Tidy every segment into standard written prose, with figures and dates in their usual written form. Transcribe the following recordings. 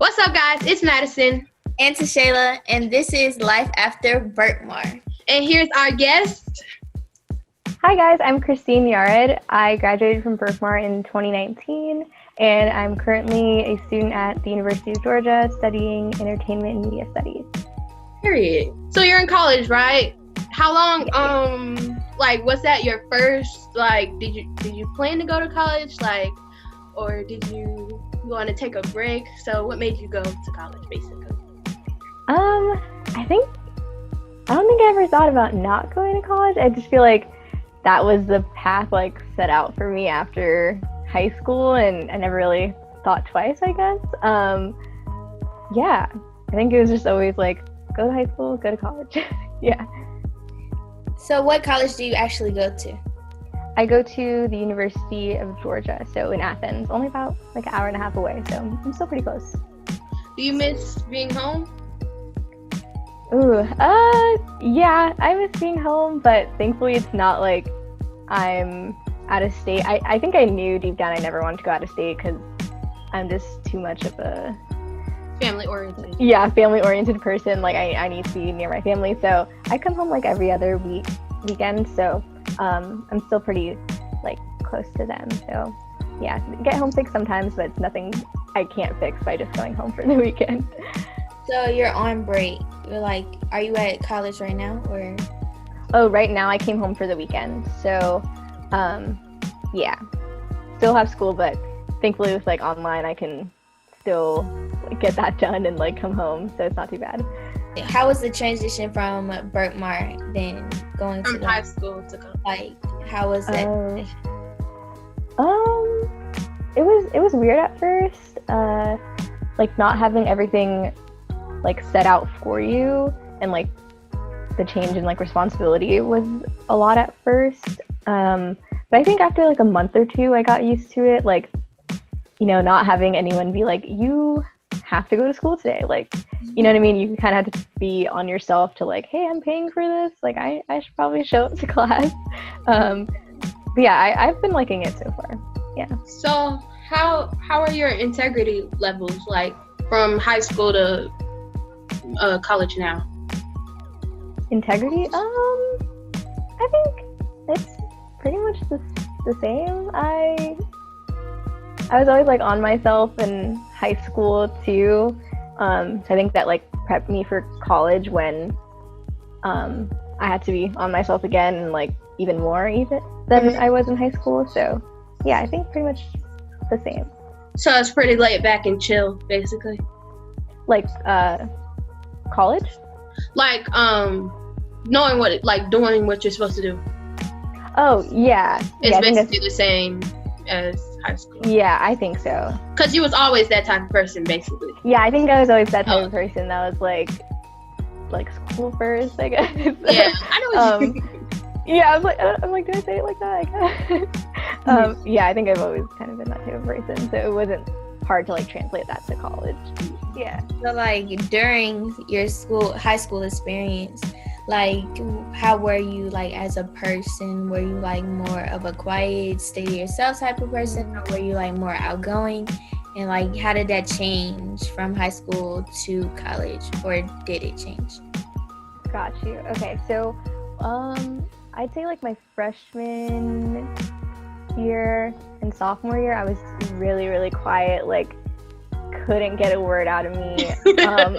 What's up, guys? It's Madison. And to Shayla, and this is Life After Berkmar. And here's our guest. Hi guys, I'm Christine Yared. I graduated from Berkmar in 2019, and I'm currently a student at the University of Georgia studying entertainment and media studies. Period. So you're in college, right? How long, was that your first, did you plan to go to college, or did you want to take a break? So what made you go to college, basically? I don't think I ever thought about not going to college. I just feel like that was the path set out for me after high school, and I never really thought twice, I guess. I think it was just always go to high school, go to college. Yeah. So what college do you actually go to? I go to the University of Georgia, so in Athens, only about an hour and a half away, so I'm still pretty close. Do you miss being home? Yeah, I miss being home, but thankfully it's not I'm out of state. I think I knew deep down I never wanted to go out of state because I'm just too much of a family-oriented person. I need to be near my family, so I come home every other weekend, so I'm still pretty close to them. So yeah, get homesick sometimes, but it's nothing I can't fix by just going home for the weekend. So you're on break. You're are you at college right now, or? Oh, right now I came home for the weekend. So, still have school, but thankfully with online I can still get that done and come home, so it's not too bad. How was the transition from Berkmar then going from high school to college? How was that? It was weird at first. Not having everything set out for you, and the change in responsibility was a lot at first. But I think after a month or two I got used to it, not having anyone be you have to go to school today, you know what I mean? You kind of have to be on yourself to hey, I'm paying for this, I should probably show up to class. But yeah, I've been liking it so far. Yeah. So how are your integrity levels from high school to college now? Integrity? I think it's pretty much the same. I was always on myself in high school too. So I think that prepped me for college when I had to be on myself again, and even more than I was in high school. So yeah, I think pretty much the same. So it's pretty laid back and chill, basically. College? Knowing what doing what you're supposed to do. Oh yeah. It's basically the same as high school. Yeah, I think so. Because you was always that type of person, basically. Yeah, I think I was always that type of person that was school first, I guess. Yeah, I know what you mean. Yeah, I'm did I say it like that? I guess. Yeah, I think I've always kind of been that type of person, so it wasn't hard to translate that to college. Yeah. So during your high school experience, how were you as a person? Were you more of a quiet, stay to yourself type of person, or were you more outgoing? And how did that change from high school to college, or did it change? Got you. Okay, so I'd say my freshman year and sophomore year I was really, really quiet, couldn't get a word out of me.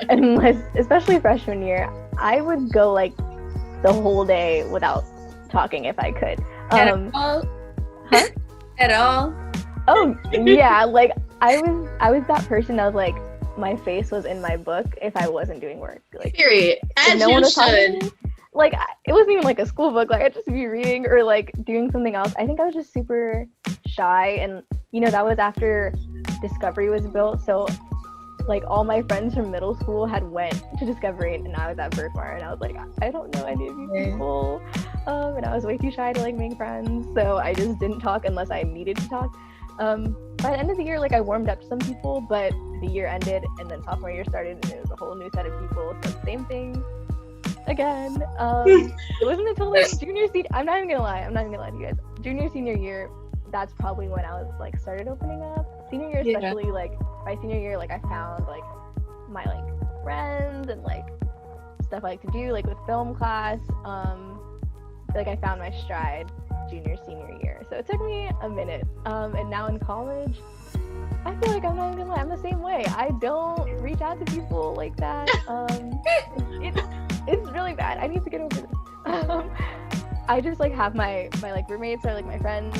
Unless, especially freshman year, I would go the whole day without talking if I could. At all? Huh? At all? Oh yeah, I was that person that was my face was in my book if I wasn't doing work. Period. As no you one was should. It wasn't even a school book. I'd just be reading or doing something else. I think I was just super shy, and that was after Discovery was built, so all my friends from middle school had went to Discovery, and I was at Berkmar, and I was I don't know any of these people, and I was way too shy to make friends, so I just didn't talk unless I needed to talk. By the end of the year, I warmed up to some people, but the year ended, and then sophomore year started, and it was a whole new set of people, so same thing again. It wasn't until junior, senior, I'm not even gonna lie to you guys, junior, senior year, that's probably when I was started opening up. Senior year especially, my senior year, like I found like my like friends and like stuff I like to do, like with film class. Like I found my stride junior, senior year. So it took me a minute. And now in college, I feel like I'm not even gonna lie, I'm the same way. I don't reach out to people like that. It's really bad. I need to get over this. I just like have my like roommates are like my friends.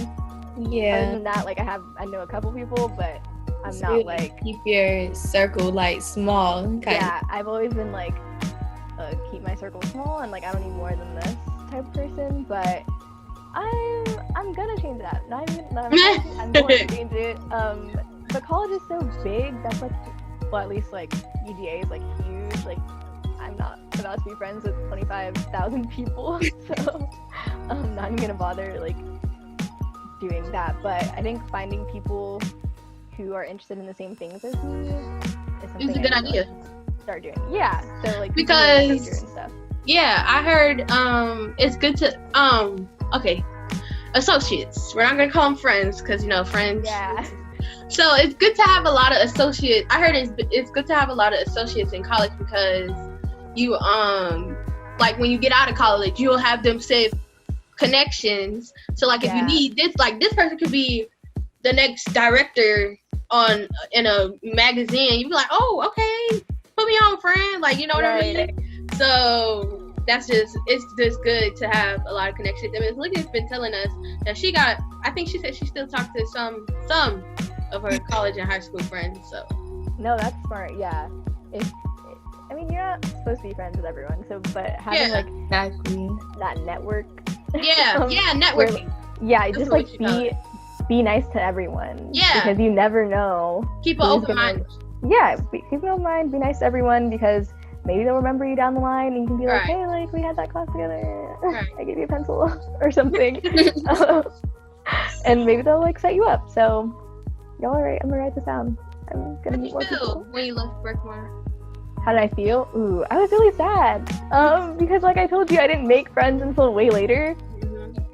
Yeah. Other than that, like I know a couple people, but I'm So not you like keep your circle like small. Yeah, I've always been like keep my circle small and like I don't need more than this type of person, but I'm gonna change that. I'm going to change it. But college is so big. That's like, well, at least like UGA is like huge. Like I'm not about to be friends with 25,000 people, so I'm not even gonna bother like doing that. But I think finding people who are interested in the same things as me is something It's a good idea. Start doing. Yeah. So like Because major and stuff. yeah, I heard it's good to okay, associates. We're not gonna call them friends because friends. Yeah. So it's good to have a lot of associates. I heard it's good to have a lot of associates in college because you like when you get out of college, you'll have them save connections. So like if you need this, like this person could be the next director in a magazine. You'd be like, oh, okay, put me on, friend. Like, you know what I mean? So it's just good to have a lot of connections. I mean, Lydia's been telling us that I think she said she still talked to some of her college and high school friends. So no, that's smart. Yeah. I mean, you're not supposed to be friends with everyone. So, but having like exactly that network. Yeah, networking. That's just like be nice to everyone. Yeah. Because you never know. Keep an open mind. Yeah, keep an open mind. Be nice to everyone because maybe they'll remember you down the line and you can be like, Right. hey, like we had that class together. Right. I gave you a pencil or something. And maybe they'll like set you up. So y'all are right. I'm gonna write this down. I'm gonna meet more people. When you left Berkmar? How did I feel? Ooh, I was really sad. Because like I told you, I didn't make friends until way later.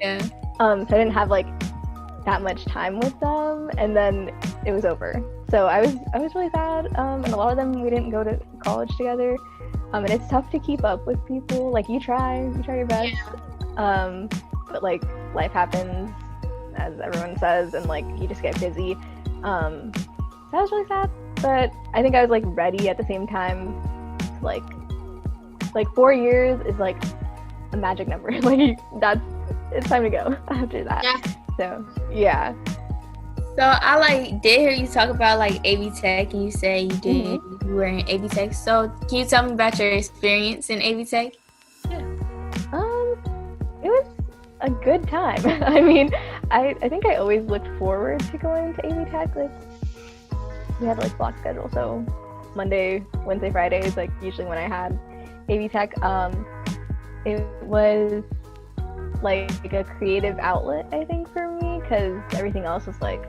Yeah. So I didn't have like that much time with them, and then it was over. So I was really sad. And a lot of them we didn't go to college together. And it's tough to keep up with people. Like you try your best. Yeah. But like life happens, as everyone says, and like you just get busy. So I was really sad. But I think I was like ready at the same time to like 4 years is like a magic number. Like it's time to go after that. Yeah. So yeah. So I did hear you talk about like AV Tech, and you said you were in AV Tech. So can you tell me about your experience in AV Tech? Yeah. It was a good time. I mean, I think I always looked forward to going to AV Tech. Like we had like block schedule, so Monday, Wednesday, Friday is like usually when I had AV Tech. It was like a creative outlet, I think, for me, because everything else was like,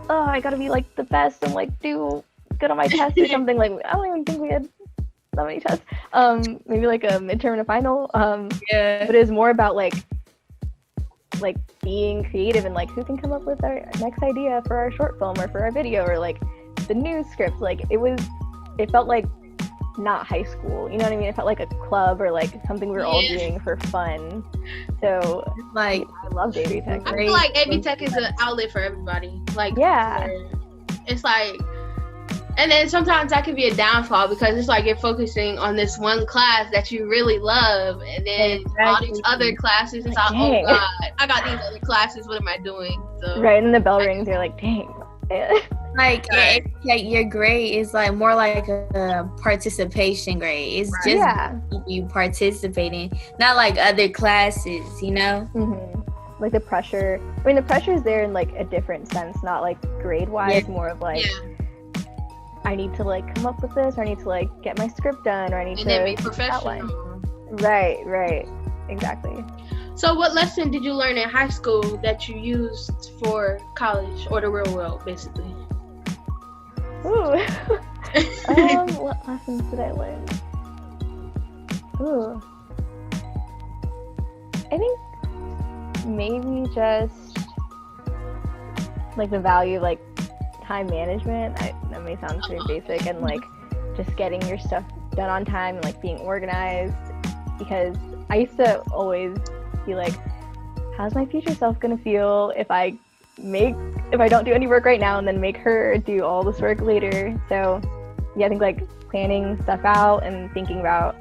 oh, I gotta be like the best and like do good on my test or something. Like I don't even think we had that many tests. Maybe like a midterm and a final. But it was more about like being creative and like who can come up with our next idea for our short film or for our video or like the news script. Like it felt like not high school, you know what I mean? It felt like a club or like something we were all doing for fun. So like I loved AV Tech. I feel like AV Tech is an outlet for everybody. Like it's like, and then sometimes that can be a downfall because it's like you're focusing on this one class that you really love, and then all these other classes, it's like, oh god, I got these other classes, what am I doing? So right, and the bell rings, you're like, dang. Like your grade is like more like a participation grade. It's just you participating, not like other classes, you know? Like the pressure. I mean, the pressure is there in like a different sense, not like grade wise, more of like I need to like come up with this, or I need to like get my script done, or I need to be professional. Outline. Right, exactly. So what lesson did you learn in high school that you used for college or the real world, basically? Ooh. What lessons did I learn? Ooh. I think maybe just like the value of like time management. That may sound pretty basic, and like just getting your stuff done on time and like being organized, because I used to always be like, how's my future self gonna feel if I don't do any work right now and then make her do all this work later. So yeah, I think like planning stuff out and thinking about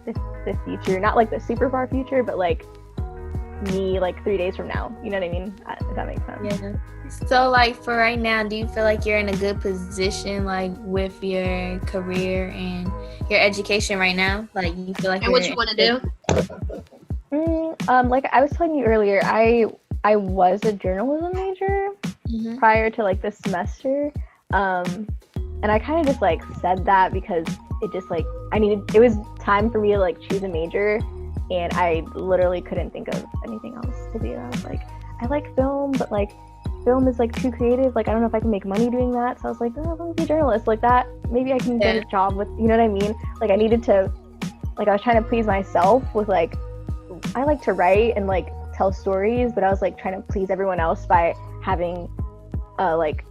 the future, not like the super far future, but like me like 3 days from now, you know what I mean? If that makes sense. Yeah. So like for right now, do you feel like you're in a good position like with your career and your education right now? Like you feel like and what you want to do? Like I was telling you earlier, I was a journalism major prior to like this semester, and I kind of just like said that because it just like it was time for me to like choose a major, and I literally couldn't think of anything else to do. I was like, I like film, but like film is like too creative, like I don't know if I can make money doing that. So I was like, oh, I'm gonna be a journalist, like that maybe I can get a job with, you know what I mean? Like I needed to, like I was trying to please myself with like, I like to write and like tell stories, but I was like trying to please everyone else by having a like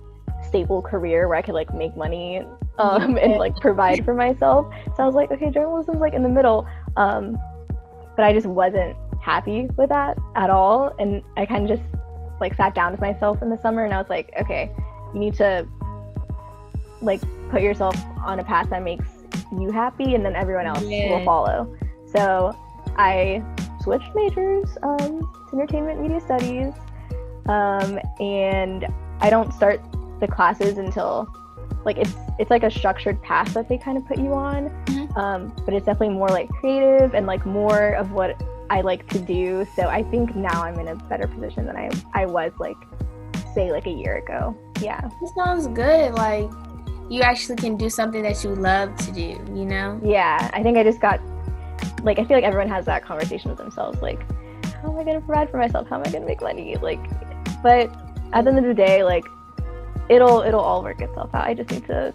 stable career where I could like make money and like provide for myself. So I was like, okay, journalism's like in the middle, but I just wasn't happy with that at all. And I kind of just like sat down with myself in the summer and I was like, okay, you need to like put yourself on a path that makes you happy, and then everyone else will follow. So I switched majors to entertainment media studies, and I don't start the classes until like it's like a structured path that they kind of put you on, but it's definitely more like creative and like more of what I like to do. So I think now I'm in a better position than I was like say like a year ago. Yeah, this sounds good. Like you actually can do something that you love to do, you know? Yeah, I think I just got like, I feel like everyone has that conversation with themselves, like, how am I going to provide for myself? How am I going to make money? Like, but at the end of the day, like, it'll all work itself out. I just need to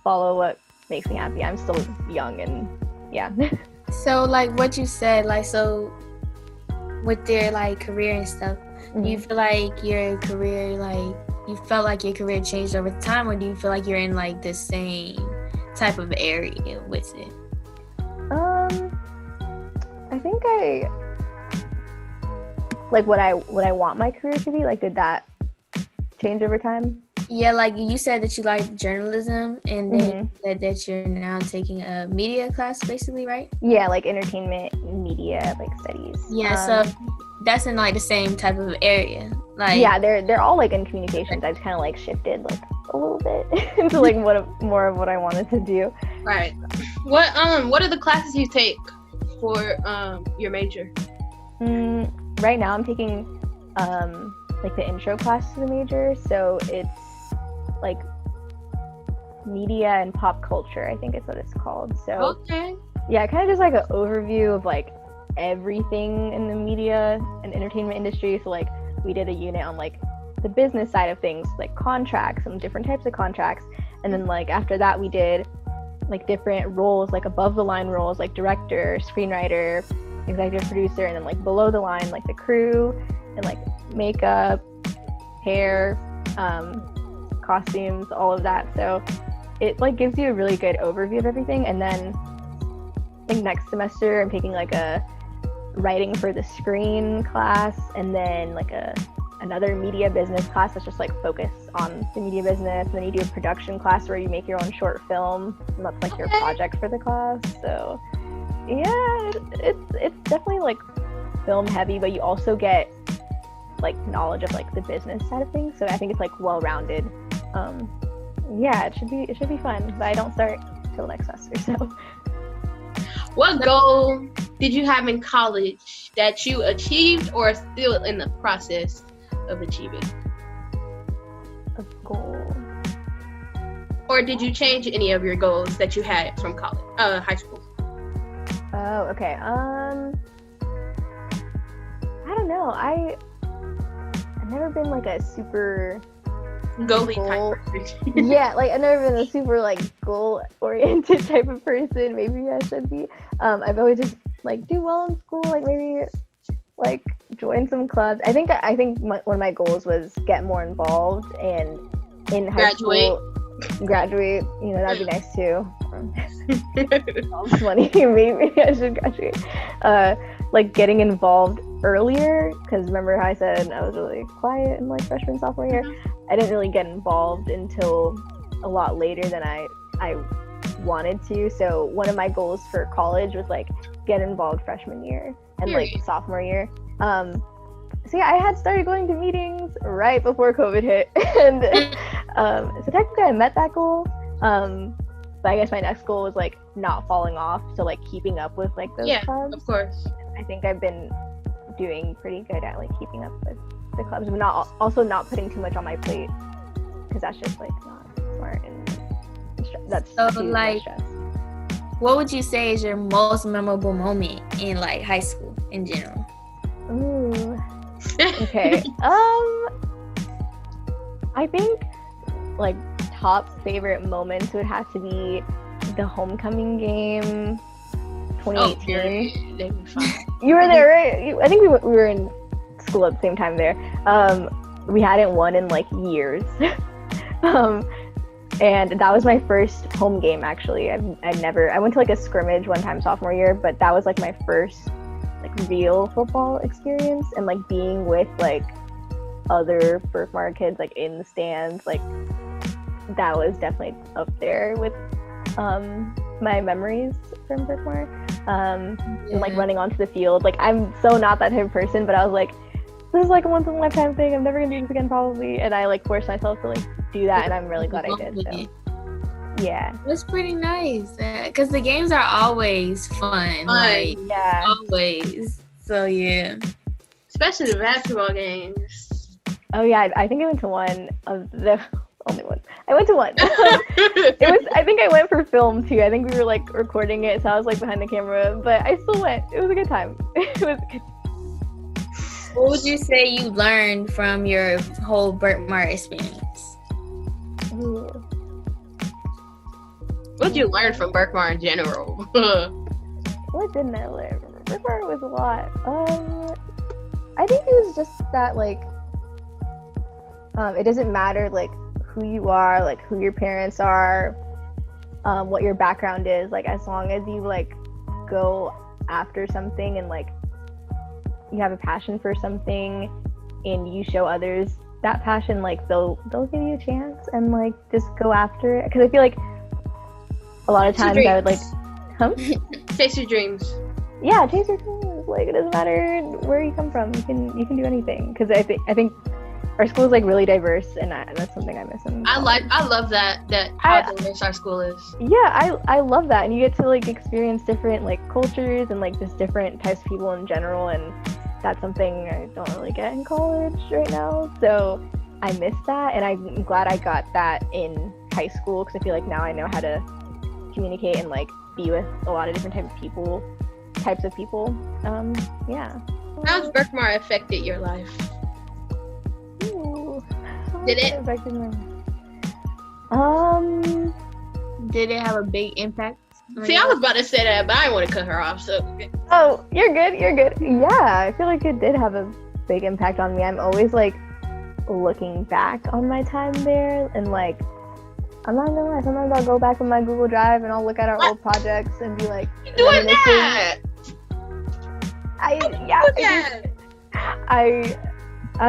follow what makes me happy. I'm still young and yeah. So, like, what you said, like, so with your, like, career and stuff, do you feel like your career, like, you felt like your career changed over time, or do you feel like you're in, like, the same type of area with it? I think like what I want my career to be, like, did that change over time? Yeah, like you said that you like journalism, and then you said that you're now taking a media class, basically, right? Yeah, like entertainment media, like studies. Yeah, so that's in like the same type of area. Like yeah, they're all like in communications. I just kind of like shifted like a little bit into like more of what I wanted to do. Right. What are the classes you take for your major? Right now I'm taking like the intro class to the major, so it's like media and pop culture, I think is what it's called. So okay. Yeah, kind of just like an overview of like everything in the media and entertainment industry. So like we did a unit on like the business side of things, like contracts and different types of contracts, and then like after that we did like different roles, like above the line roles, like director, screenwriter, executive producer, and then like below the line, like the crew and like makeup, hair, costumes, all of that. So it like gives you a really good overview of everything. And then I think next semester I'm taking like a writing for the screen class, and then like another media business class that's just like focused on the media business. And then you do a production class where you make your own short film, and that's like your project for the class. So yeah, it's definitely like film heavy, but you also get like knowledge of like the business side of things. So I think it's like well-rounded. Yeah, it should be fun, but I don't start till next semester. So what goal did you have in college that you achieved or are still in the process of achieving? A goal. Or did you change any of your goals that you had from college, high school? Oh, okay. I don't know. I've never been like a super goalie type person. Yeah, like I've never been a super like goal-oriented type of person. Maybe I should be. I've always just like do well in school, like maybe like join some clubs. I think one of my goals was get more involved and in high school. Graduate, that'd be nice too. All this money, maybe I should graduate. Like getting involved earlier, because remember how I said I was really quiet in like freshman, sophomore year. I didn't really get involved until a lot later than I wanted to. So one of my goals for college was like get involved freshman year and like sophomore year. So yeah, I had started going to meetings right before COVID hit, and so technically I met that goal. But I guess my next goal was like not falling off, so like keeping up with like those clubs. Of course. I think I've been doing pretty good at like keeping up with the clubs, but not putting too much on my plate, because that's just like not smart, and that's so too like much stress. What would you say is your most memorable moment in like high school in general? Ooh. Okay. I think like top favorite moments would have to be the homecoming game 2018. You were there, right? I think we were in school at the same time there. We hadn't won in like years. And that was my first home game, actually. I went to like a scrimmage one time sophomore year, but that was like my first like real football experience, and like being with like other Berkmar kids like in the stands, like that was definitely up there with my memories from Berkmar. And like running onto the field, like I'm so not that type of person, but I was like, this is like a once in a lifetime thing, I'm never gonna do this again probably, and I like forced myself to like do that, and I'm really glad I did. So yeah, that's pretty nice, because the games are always fun. Like, yeah, always. So yeah, especially the basketball games. Oh yeah, I think I went to one of the only one. I went to one. I think I went for film too. I think we were like recording it, so I was like behind the camera, but I still went. It was a good time. It was good. What would you say you learned from your whole Berkmar experience? Ooh. What did you learn from Berkmar in general? What didn't I learn? Berkmar was a lot. I think it was just that like it doesn't matter like who you are, like who your parents are, what your background is, like as long as you like go after something and like you have a passion for something and you show others that passion, like they'll give you a chance and like just go after it. Because I feel like a lot of times I would like chase your dreams. Yeah, chase your dreams. Like it doesn't matter where you come from, you can do anything. Because I think our school is like really diverse, and that's something I miss. I love that how diverse our school is. Yeah, I love that, and you get to like experience different like cultures and like just different types of people in general, and that's something I don't really get in college right now. So I miss that, and I'm glad I got that in high school, because I feel like now I know how to communicate and like be with a lot of different types of people. Yeah. How's Berkmar affected your life? Did it? Did it have a big impact? See, I was about to say that, but I didn't want to cut her off. So. Oh, you're good. Yeah, I feel like it did have a big impact on me. I'm always like looking back on my time there, and like I'm not gonna lie, sometimes I'll go back on my Google Drive and I'll look at our old projects and be like, you doing that? I don't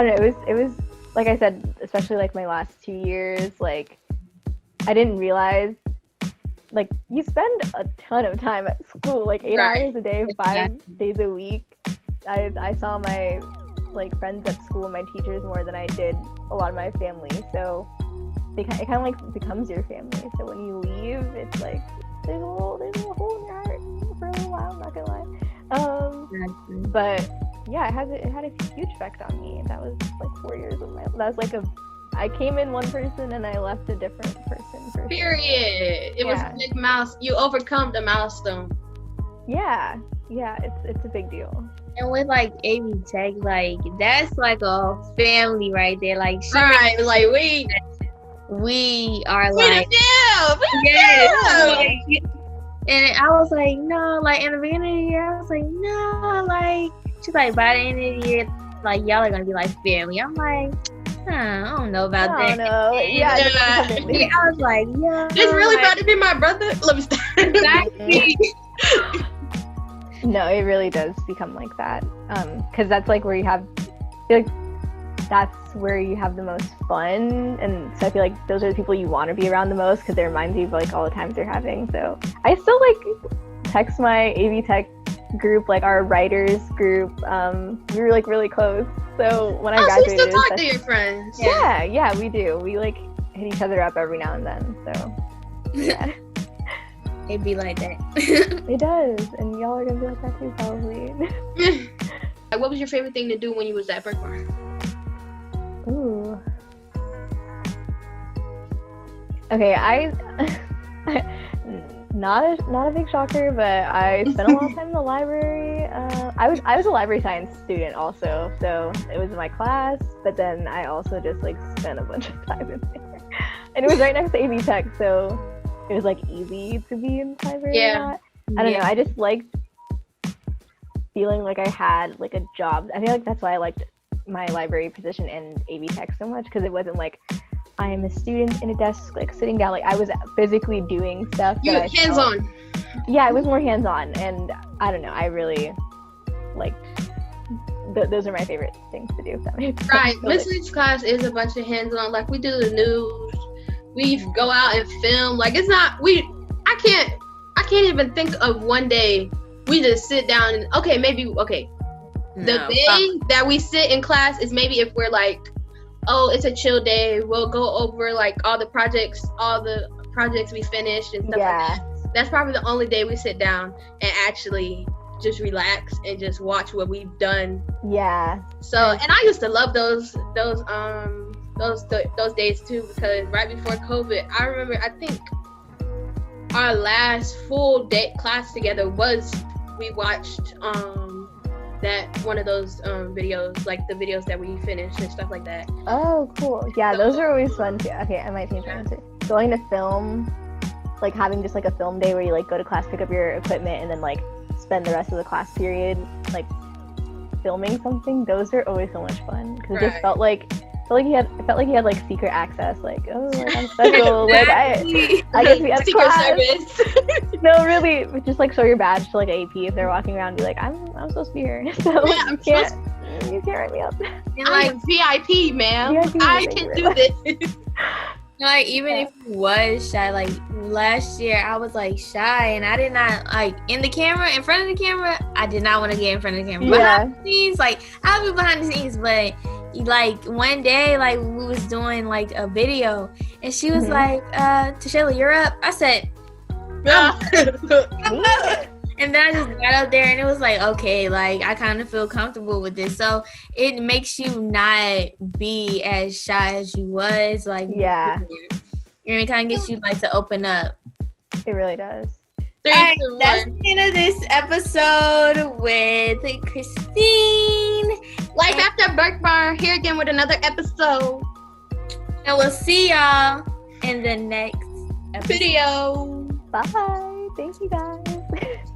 know. It was like I said, especially like my last 2 years, like I didn't realize like you spend a ton of time at school, like 8 hours a day, 5 days a week. I saw my like friends at school and my teachers more than I did a lot of my family, so it kind of like becomes your family. So when you leave, it's like there's a hole in your heart for a little while. I'm not gonna lie. But yeah, it had a huge effect on me. That was like 4 years of my life. That was like I came in one person and I left a different person. Period. It was a big you overcome the milestone. Yeah, it's a big deal. And with like AV Tech, like that's like a family right there. Like like we are like and I was like, no, like in the beginning of the year, I was like, no, like she's like by the end of the year, like y'all are gonna be like family. I'm like, I don't know about I don't that. know. Yeah, Yeah. I was like, yeah. It's really about to be my brother. Let me start. Exactly. No, it really does become like that. Because that's like where you have, I feel like that's where you have the most fun, and so I feel like those are the people you want to be around the most because it reminds you of like all the times they're having. So I still like text my AV Tech group, like our writers group. We were like really close. So when I So you graduated, still talk that's- to your friends? yeah, we do. We like hit each other up every now and then. So yeah. It'd be like that. It does, and y'all are gonna be like that too, probably. What was your favorite thing to do when you was at Berkmar? Ooh. Okay, not a big shocker, but I spent a lot of time in the library. I was a library science student also, so it was in my class. But then I also just like spent a bunch of time in there, and it was right next to AV Tech, so it was like easy to be in the library. Yeah. I don't know. I just liked feeling like I had like a job. I feel like that's why I liked my library position and AV Tech so much, because it wasn't like I am a student in a desk like sitting down. Like I was physically doing stuff. You that I hands felt- on. Yeah, it was more hands on, and I don't know. I really liked. Those are my favorite things to do. If that makes sense. Right. So, like, Message class is a bunch of hands on. Like we do the news. We go out and film. Like it's not I can't even think of one day we just sit down and the day that we sit in class is maybe if we're like, oh, it's a chill day, we'll go over like all the projects we finished and stuff like that. That's probably the only day we sit down and actually just relax and just watch what we've done. Yeah. So, and I used to love those days too, because right before COVID, I remember, I think our last full day class together was we watched that one of those videos, like the videos that we finished and stuff like that. Oh, cool. Yeah, those are always fun too. Okay, I might change my answer. Going to film, like having just like a film day where you like go to class, pick up your equipment, and then like spend the rest of the class period like filming something. Those are always so much fun because it just felt like you had like secret access. Like, oh, like, I'm special. Like I get to be at Secret class. service. No, really, just like show your badge to like AP if they're walking around. Be like, I'm supposed to be here. So Yeah, you can't write me up. And I'm VIP, man. VIP, I thank can you. do this. like even if you was shy, like last year I was like shy and I did not like in front of the camera, I did not want to get in front of the camera. Yeah. Behind the scenes, like I'll be behind the scenes, but like one day like we was doing like a video and she was like, Tashayla, you're up. I said, and then I just got up there and it was like, okay, like I kind of feel comfortable with this. So it makes you not be as shy as you was. Like, Yeah. It kind of gets you like to open up. It really does. Three, All right, two, that's one. the end of this episode with Christine. Life After Berkmar, here again with another episode. And we'll see y'all in the next episode. Video. Bye. Thank you guys.